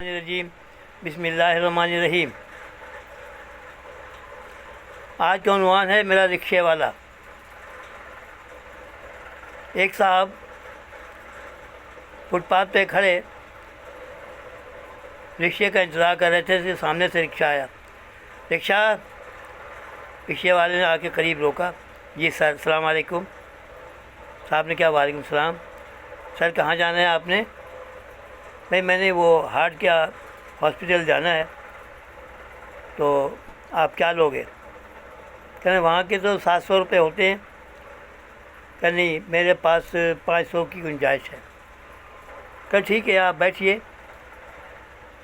الرجیم بسم اللہ الرحمن الرحیم۔ آج کا عنوان ہے میرا رکشے والا۔ ایک صاحب فٹ پاتھ پہ کھڑے رکشے کا انتظار کر رہے تھے کہ سامنے سے رکشہ آیا۔ رکشے والے نے آ کے قریب روکا۔ جی سر، السلام علیکم۔ صاحب نے کیا؟ وعلیکم السلام۔ سر کہاں جانا ہے آپ نے؟ بھائی میں نے وہ ہارٹ کا ہاسپٹل جانا ہے، تو آپ کیا لوگے؟ کہنے وہاں کے تو 700 روپے ہوتے ہیں۔ کہ نہیں، میرے پاس 500 کی گنجائش ہے۔ کہ ٹھیک ہے آپ بیٹھیے۔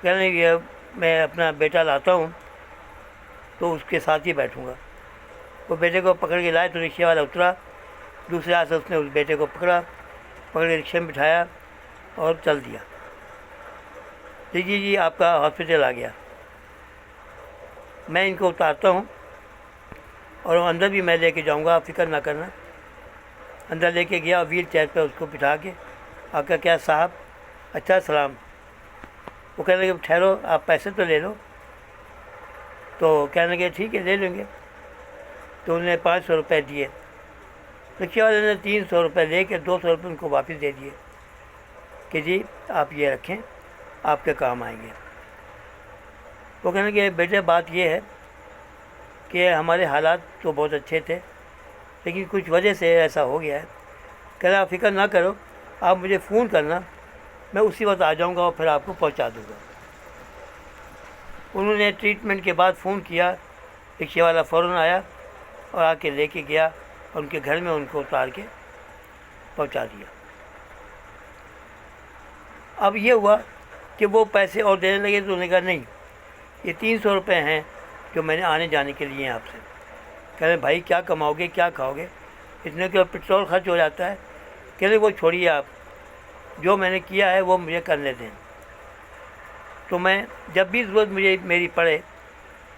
کہنے یہ میں اپنا بیٹا لاتا ہوں تو اس کے ساتھ ہی بیٹھوں گا۔ وہ بیٹے کو پکڑ کے لائے تو رکشے والا اترا، دوسرے ہاتھ سے اس نے اس بیٹے کو پکڑ کے رکشے میں بٹھایا اور چل دیا۔ جی آپ کا ہاسپٹل آ گیا۔ میں ان کو اتارتا ہوں اور اندر بھی میں لے کے جاؤں گا، آپ فکر نہ کرنا۔ اندر لے کے گیا، ویل چیئر پہ اس کو بٹھا کے آپ کا کیا صاحب؟ اچھا سلام۔ وہ کہنے لگے ٹھہرو، آپ پیسے تو لے لو۔ تو کہنے لگے ٹھیک ہے لے لیں گے۔ تو انہوں نے 500 روپے دیے۔ رکشے والے نے 300 روپے لے کے 200 روپے ان کو واپس دے دیے کہ جی آپ یہ رکھیں، آپ کے کام آئیں گے۔ وہ کہنے کہ بیٹے بات یہ ہے کہ ہمارے حالات تو بہت اچھے تھے، لیکن کچھ وجہ سے ایسا ہو گیا ہے۔ کہہ رہا آپ فکر نہ کرو، آپ مجھے فون کرنا، میں اسی وقت آ جاؤں گا اور پھر آپ کو پہنچا دوں گا۔ انہوں نے ٹریٹمنٹ کے بعد فون کیا، رکشے والا فوراً آیا اور آ کے لے کے گیا اور ان کے گھر میں ان کو اتار کے پہنچا دیا۔ اب یہ ہوا کہ وہ پیسے اور دینے لگے تو انہوں نے کہا نہیں، یہ 300 روپے ہیں جو میں نے آنے جانے کے لیے ہیں آپ سے۔ کہہ رہے بھائی کیا کماؤ گے، کیا کھاؤ گے، اتنے کہ پٹرول خرچ ہو جاتا ہے۔ کہہ رہے وہ چھوڑیے، آپ جو میں نے کیا ہے وہ مجھے کرنے دیں۔ تو میں جب بھی ضرورت مجھے میری پڑے،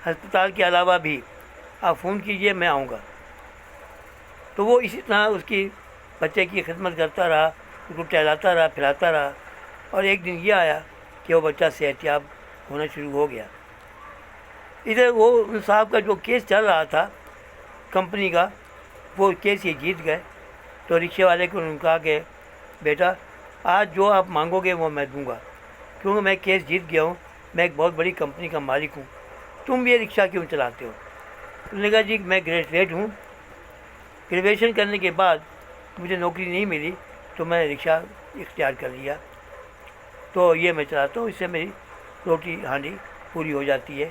ہسپتال کے علاوہ بھی آپ فون کیجئے، میں آؤں گا۔ تو وہ اسی طرح اس کی بچے کی خدمت کرتا رہا، اس کو ٹہلاتا رہا، پھراتا رہا، اور ایک دن یہ آیا کہ وہ بچہ صحت یاب ہونا شروع ہو گیا۔ ادھر وہ صاحب کا جو کیس چل رہا تھا کمپنی کا، وہ کیس یہ جیت گئے۔ تو رکشے والے کو انہوں نے کہا کہ بیٹا آج جو آپ مانگو گے وہ میں دوں گا، کیونکہ میں کیس جیت گیا ہوں، میں ایک بہت بڑی کمپنی کا مالک ہوں، تم یہ رکشہ کیوں چلاتے ہو؟ انہوں نے کہا جی میں گریجویٹ ہوں، گریجویشن کرنے کے بعد مجھے نوکری نہیں ملی تو میں رکشہ اختیار کر لیا، تو یہ میں چلاتا ہوں، اس سے میری روٹی ہانڈی پوری ہو جاتی ہے،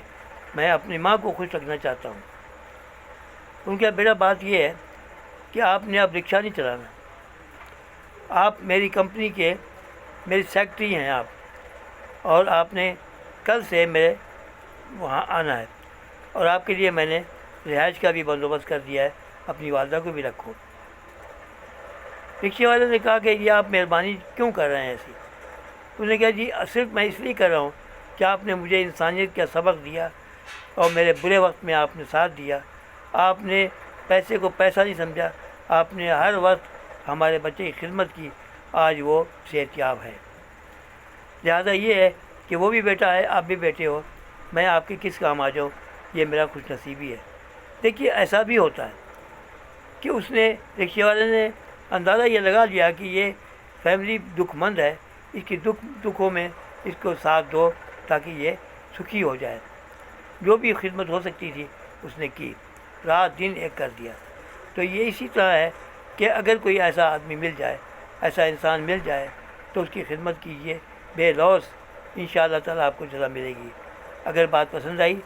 میں اپنی ماں کو خوش رکھنا چاہتا ہوں۔ ان کا بیٹا بات یہ ہے کہ آپ نے اب رکشہ نہیں چلانا، آپ میری کمپنی کے میری سیکرٹری ہیں آپ، اور آپ نے کل سے میرے وہاں آنا ہے، اور آپ کے لیے میں نے رہائش کا بھی بندوبست کر دیا ہے، اپنی والدہ کو بھی رکھو۔ رکشے والے نے کہا کہ یہ آپ مہربانی کیوں کر رہے ہیں ایسی؟ انہوں نے کہا جی صرف میں اس لیے کر رہا ہوں کہ آپ نے مجھے انسانیت کا سبق دیا اور میرے برے وقت میں آپ نے ساتھ دیا، آپ نے پیسے کو پیسہ نہیں سمجھا، آپ نے ہر وقت ہمارے بچے کی خدمت کی، آج وہ صحت یاب ہے۔ لہذا یہ ہے کہ وہ بھی بیٹا ہے، آپ بھی بیٹے ہو، میں آپ کے کس کام آ جاؤں، یہ میرا خوش نصیبی ہے۔ دیکھیے ایسا بھی ہوتا ہے کہ اس نے رکشے والے نے اندازہ یہ لگا لیا کہ یہ فیملی دکھ مند ہے، اس کی دکھوں میں اس کو ساتھ دو تاکہ یہ سکھی ہو جائے۔ جو بھی خدمت ہو سکتی تھی اس نے کی، رات دن ایک کر دیا۔ تو یہ اسی طرح ہے کہ اگر کوئی ایسا آدمی مل جائے، ایسا انسان مل جائے تو اس کی خدمت کیجیے بے لوث، انشاءاللہ تعالیٰ آپ کو جزا ملے گی۔ اگر بات پسند آئی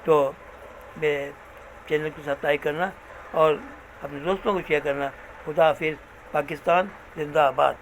تو میرے چینل کو سبسکرائب کرنا اور اپنے دوستوں کو شیئر کرنا۔ خدا حافظ۔ پاکستان زندہ آباد۔